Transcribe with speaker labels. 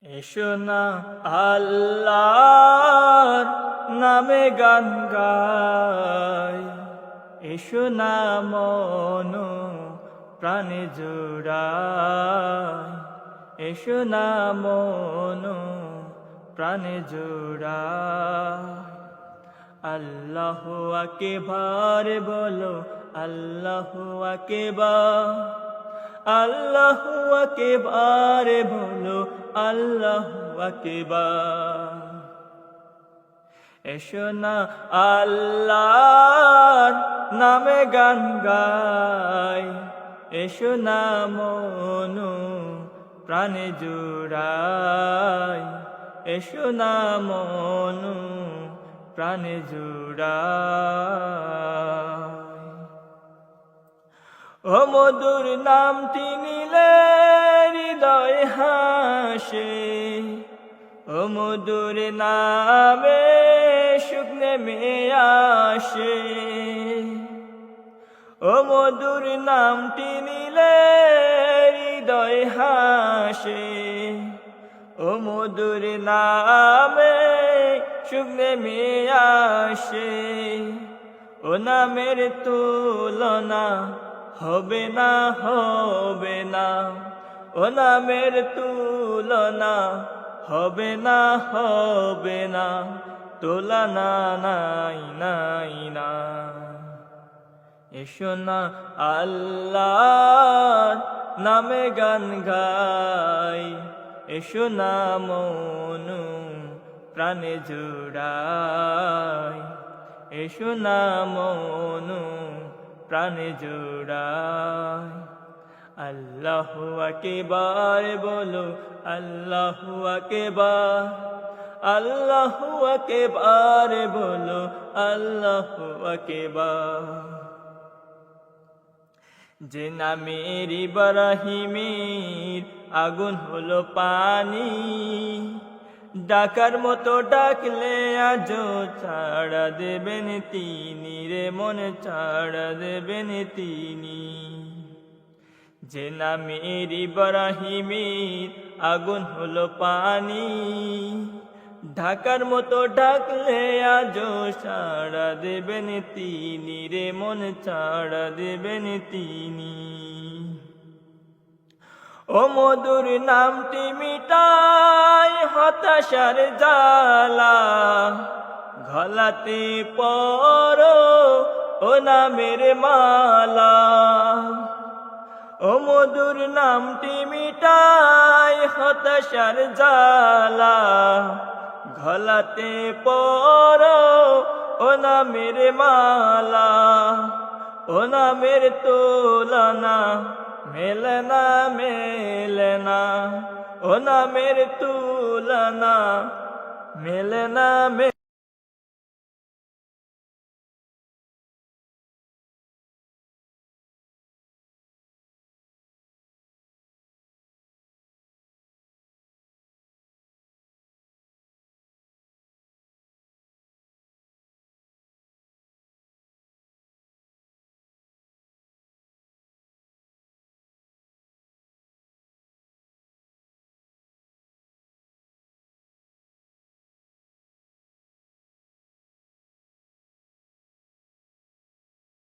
Speaker 1: এসো না আল্লাহর নামে গান গাই, এসো না মন প্রাণে জোড়াই, এসো না মন প্রাণে জোড়াই। আল্লাহু আকবার বলো, আল্লাহু আকবার, আল্লাহু আকবার বলো, আল্লাহু আকবার। এসো না আল্লাহর নামে গান গাই, এসো না মন প্রাণে জোড়াই, এসো না মন প্রাণে জোড়াই। ও মধুর নামটি নিলে হৃদয় হাসে, ও মধুর নামে সুখ নেমে আসে, ও মধুর নামটি নিলে হৃদয় হাসে, ও মধুর নামে সুখ নেমে আসে। ও নামের তুলনা হবে না, হবে না, ও নামের তুলনা হবে না, হবে না, তুলনা নাই নাই না। এসো না আল্লাহর নামে গান গাই, এসো না মন প্রাণে জোড়াই, এসো না মন প্রাণে জোড়াই। আল্লাহু আকবার বলো, আল্লাহু আকবার, আল্লাহু আকবার বলো, আল্লাহু আকবার। যে নামের ইব্রাহিমের আগুন হলো পানি, ডাকার মতো ডাকলে আজও ছাড়া দেবেন তিনি রে, মনে ছাড়া দেবেন তিনি। যে নামের ইব্রাহিমের আগুন হলো পানি, ঢাকার মতো ডাকলে আজও ছাড়া দেবেন তিনি রে, মনে ছাড়া দেবেন তিনি। ও মধুর নামটি মিটাই হতাশার জ্বালা, গলাতে পরো ও নামের মালা। ও মধুর নামটি মিটাই হতাশার জ্বালা, গলাতে পরো ও নামের মালা। ও নামের তুলনা মেলে না, মেলে না, ও নামের তুলনা মেলে না।